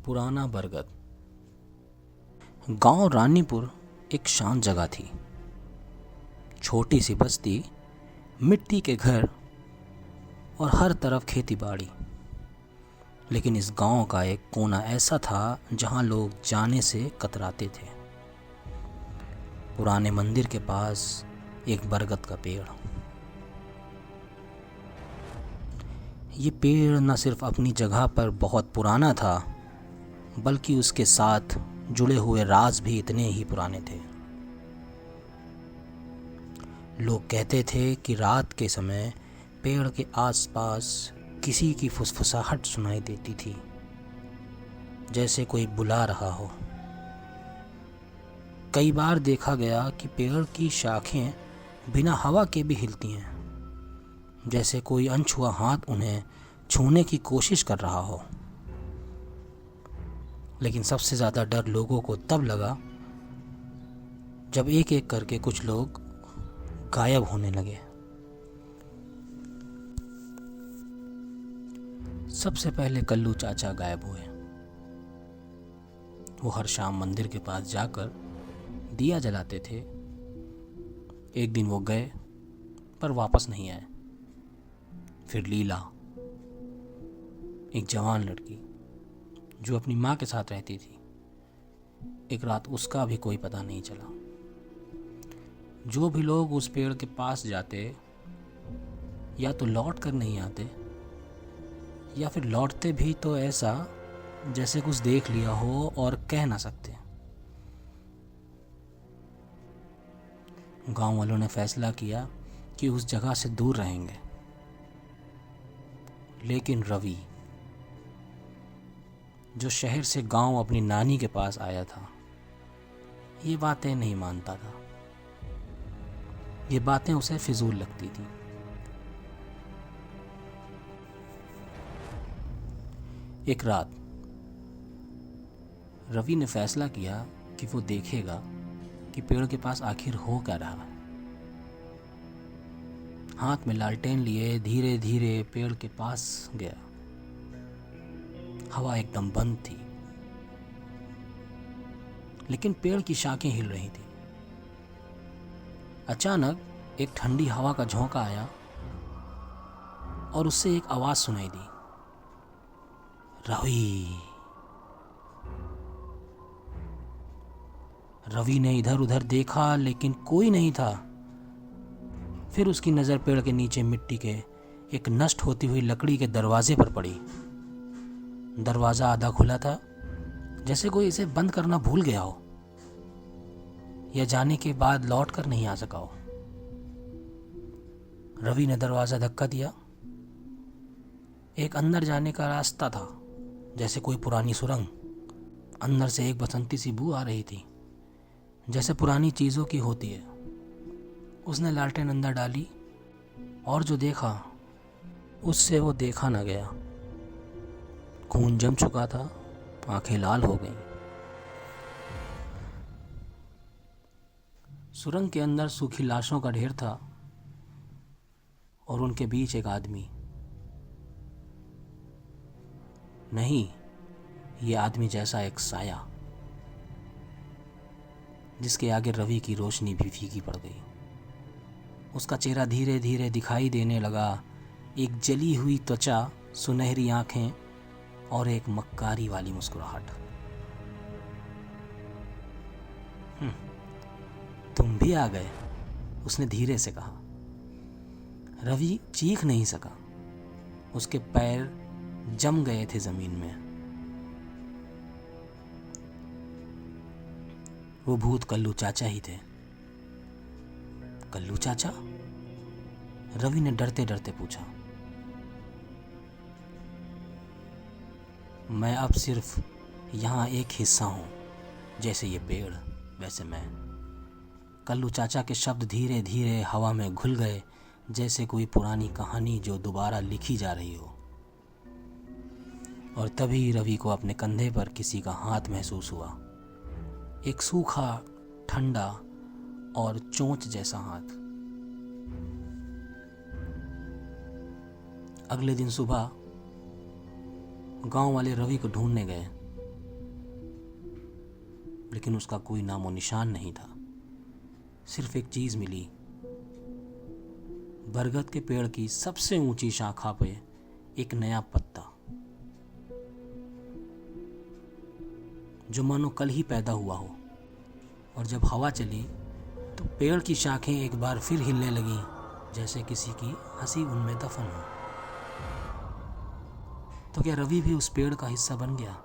पुराना बरगद। गांव रानीपुर एक शांत जगह थी। छोटी सी बस्ती, मिट्टी के घर और हर तरफ खेती बाड़ी। लेकिन इस गांव का एक कोना ऐसा था जहां लोग जाने से कतराते थे। पुराने मंदिर के पास एक बरगद का पेड़। ये पेड़ न सिर्फ अपनी जगह पर बहुत पुराना था, बल्कि उसके साथ जुड़े हुए राज भी इतने ही पुराने थे। लोग कहते थे कि रात के समय पेड़ के आसपास किसी की फुसफुसाहट सुनाई देती थी, जैसे कोई बुला रहा हो। कई बार देखा गया कि पेड़ की शाखें बिना हवा के भी हिलती हैं, जैसे कोई अनछुआ हाथ उन्हें छूने की कोशिश कर रहा हो। लेकिन सबसे ज़्यादा डर लोगों को तब लगा जब एक एक करके कुछ लोग गायब होने लगे। सबसे पहले कल्लू चाचा गायब हुए। वो हर शाम मंदिर के पास जाकर दिया जलाते थे। एक दिन वो गए पर वापस नहीं आए। फिर लीला, एक जवान लड़की जो अपनी माँ के साथ रहती थी, एक रात उसका भी कोई पता नहीं चला। जो भी लोग उस पेड़ के पास जाते या तो लौट कर नहीं आते, या फिर लौटते भी तो ऐसा जैसे कुछ देख लिया हो और कह ना सकते। गांव वालों ने फैसला किया कि उस जगह से दूर रहेंगे। लेकिन रवि, जो शहर से गांव अपनी नानी के पास आया था, ये बातें नहीं मानता था। ये बातें उसे फिजूल लगती थी। एक रात रवि ने फैसला किया कि वो देखेगा कि पेड़ के पास आखिर हो क्या रहा है। हाथ में लालटेन लिए धीरे धीरे पेड़ के पास गया। हवा एकदम बंद थी, लेकिन पेड़ की शाखें हिल रही थी। अचानक एक ठंडी हवा का झोंका आया और उससे एक आवाज सुनाई दी, रवि। रवि ने इधर उधर देखा, लेकिन कोई नहीं था। फिर उसकी नजर पेड़ के नीचे मिट्टी के एक नष्ट होती हुई लकड़ी के दरवाजे पर पड़ी। दरवाजा आधा खुला था, जैसे कोई इसे बंद करना भूल गया हो या जाने के बाद लौट कर नहीं आ सका हो। रवि ने दरवाजा धक्का दिया। एक अंदर जाने का रास्ता था, जैसे कोई पुरानी सुरंग। अंदर से एक बसंती सी बू आ रही थी, जैसे पुरानी चीजों की होती है। उसने लालटेन अंदर डाली और जो देखा उससे वो देखा न गया। खून जम चुका था, आंखें लाल हो गईं। सुरंग के अंदर सूखी लाशों का ढेर था और उनके बीच एक आदमी। नहीं, ये आदमी जैसा एक साया, जिसके आगे रवि की रोशनी भी फीकी पड़ गई। उसका चेहरा धीरे धीरे दिखाई देने लगा। एक जली हुई त्वचा, सुनहरी आंखें और एक मक्कारी वाली मुस्कुराहट। तुम भी आ गए, उसने धीरे से कहा। रवि चीख नहीं सका। उसके पैर जम गए थे जमीन में। वो भूत कल्लू चाचा ही थे। कल्लू चाचा? रवि ने डरते डरते पूछा। मैं अब सिर्फ यहाँ एक हिस्सा हूँ, जैसे ये पेड़ वैसे मैं। कल्लू चाचा के शब्द धीरे धीरे हवा में घुल गए, जैसे कोई पुरानी कहानी जो दोबारा लिखी जा रही हो। और तभी रवि को अपने कंधे पर किसी का हाथ महसूस हुआ। एक सूखा, ठंडा और चोंच जैसा हाथ। अगले दिन सुबह गांव वाले रवि को ढूंढने गए। लेकिन उसका कोई नामो निशान नहीं था। सिर्फ एक चीज मिली, बरगद के पेड़ की सबसे ऊंची शाखा पे एक नया पत्ता, जो मानो कल ही पैदा हुआ हो। और जब हवा चली तो पेड़ की शाखें एक बार फिर हिलने लगीं, जैसे किसी की हंसी उनमें दफन हो। तो क्या रवि भी उस पेड़ का हिस्सा बन गया?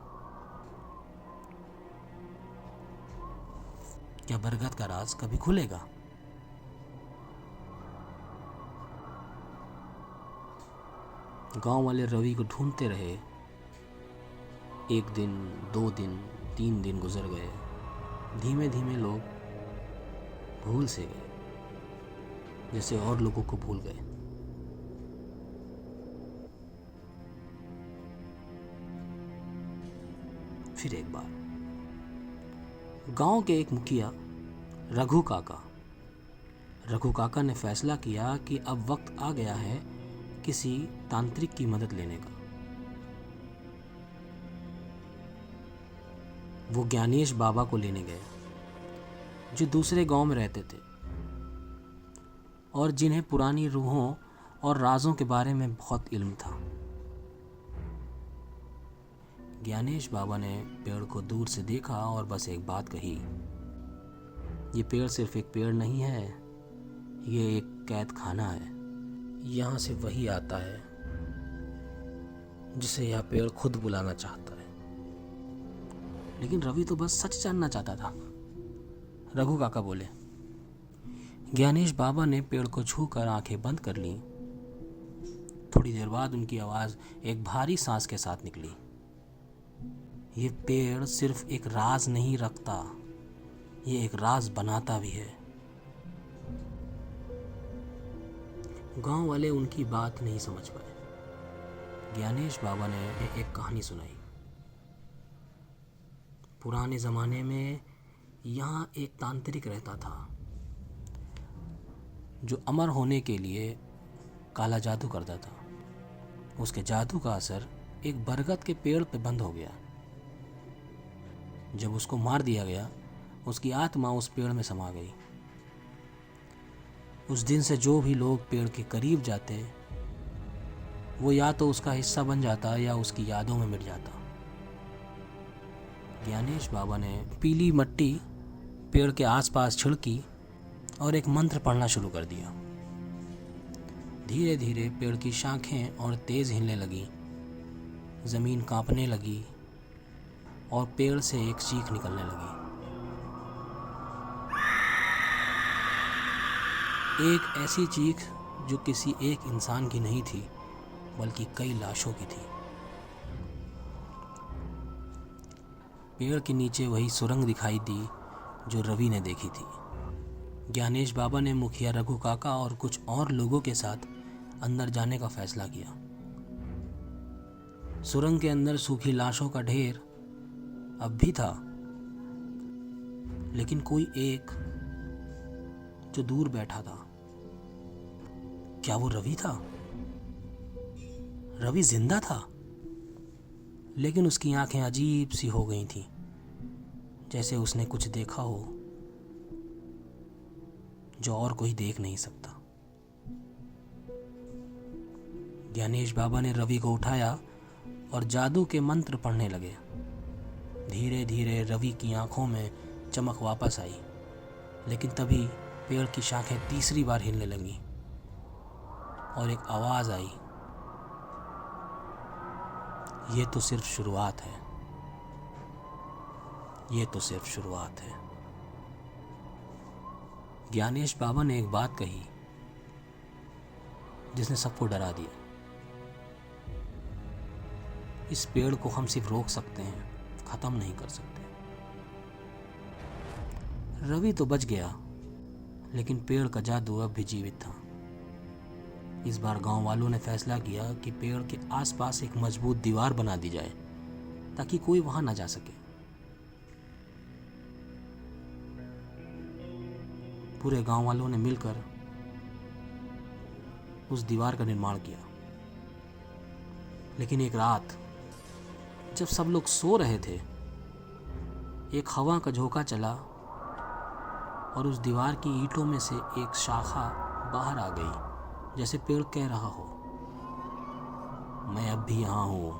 क्या बरगद का राज कभी खुलेगा? गांव वाले रवि को ढूंढते रहे। 1 दिन, 2 दिन, 3 दिन गुजर गए। धीमे धीमे लोग भूल से गए, जैसे और लोगों को भूल गए। फिर एक बार गांव के एक मुखिया रघु काका ने फैसला किया कि अब वक्त आ गया है किसी तांत्रिक की मदद लेने का। वो ज्ञानेश बाबा को लेने गए, जो दूसरे गांव में रहते थे और जिन्हें पुरानी रूहों और राजों के बारे में बहुत इल्म था। ज्ञानेश बाबा ने पेड़ को दूर से देखा और बस एक बात कही, ये पेड़ सिर्फ एक पेड़ नहीं है, ये एक कैद खाना है। यहाँ से वही आता है जिसे यह पेड़ खुद बुलाना चाहता है। लेकिन रवि तो बस सच जानना चाहता था, रघु काका बोले। ज्ञानेश बाबा ने पेड़ को छूकर आंखें बंद कर लीं। थोड़ी देर बाद उनकी आवाज एक भारी सांस के साथ निकली। ये पेड़ सिर्फ एक राज नहीं रखता, ये एक राज बनाता भी है। गांव वाले उनकी बात नहीं समझ पाए। ज्ञानेश बाबा ने एक कहानी सुनाई। पुराने जमाने में यहाँ एक तांत्रिक रहता था, जो अमर होने के लिए काला जादू करता था। उसके जादू का असर एक बरगद के पेड़ पे बंद हो गया। जब उसको मार दिया गया, उसकी आत्मा उस पेड़ में समा गई। उस दिन से जो भी लोग पेड़ के करीब जाते, वो या तो उसका हिस्सा बन जाता या उसकी यादों में मिट जाता। ज्ञानेश बाबा ने पीली मिट्टी पेड़ के आसपास छिड़की और एक मंत्र पढ़ना शुरू कर दिया। धीरे धीरे पेड़ की शाखें और तेज हिलने लगी, जमीन कांपने लगी और पेड़ से एक चीख निकलने लगी। एक ऐसी चीख जो किसी एक इंसान की नहीं थी, बल्कि कई लाशों की थी। पेड़ के नीचे वही सुरंग दिखाई दी जो रवि ने देखी थी। ज्ञानेश बाबा ने मुखिया रघु काका और कुछ और लोगों के साथ अंदर जाने का फैसला किया। सुरंग के अंदर सूखी लाशों का ढेर अब भी था, लेकिन कोई एक जो दूर बैठा था। क्या वो रवि था? रवि जिंदा था, लेकिन उसकी आंखें अजीब सी हो गई थीं, जैसे उसने कुछ देखा हो जो और कोई देख नहीं सकता। ज्ञानेश बाबा ने रवि को उठाया और जादू के मंत्र पढ़ने लगे। धीरे धीरे रवि की आंखों में चमक वापस आई, लेकिन तभी पेड़ की शाखें तीसरी बार हिलने लगीं और एक आवाज आई, ये तो सिर्फ शुरुआत है, ये तो सिर्फ शुरुआत है। ज्ञानेश बाबा ने एक बात कही जिसने सबको डरा दिया। इस पेड़ को हम सिर्फ रोक सकते हैं, खत्म नहीं कर सकते। रवि तो बच गया, लेकिन पेड़ का जादू अब भी जीवित था। इस बार गांव वालों ने फैसला किया कि पेड़ के आसपास एक मजबूत दीवार बना दी जाए, ताकि कोई वहां ना जा सके। पूरे गांव वालों ने मिलकर उस दीवार का निर्माण किया। लेकिन एक रात जब सब लोग सो रहे थे, एक हवा का झोंका चला और उस दीवार की ईंटों में से एक शाखा बाहर आ गई, जैसे पेड़ कह रहा हो, मैं अब भी यहाँ हूँ,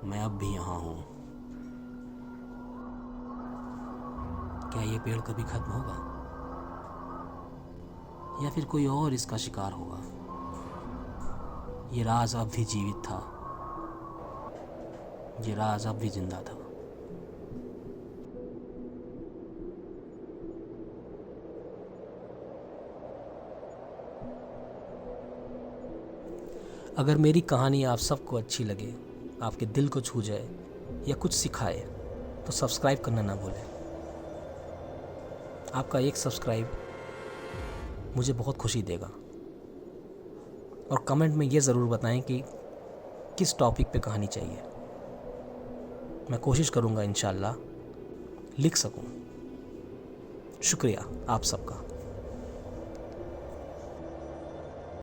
मैं अब भी यहाँ हूँ। क्या ये पेड़ कभी खत्म होगा या फिर कोई और इसका शिकार होगा? ये राज अब भी जीवित था, ये राज अब भी जिंदा था। अगर मेरी कहानी आप सबको अच्छी लगे, आपके दिल को छू जाए या कुछ सिखाए, तो सब्सक्राइब करना ना भूलें। आपका एक सब्सक्राइब मुझे बहुत खुशी देगा। और कमेंट में ये ज़रूर बताएं कि किस टॉपिक पे कहानी चाहिए। मैं कोशिश करूँगा इंशाल्लाह लिख सकूँ। शुक्रिया आप सबका।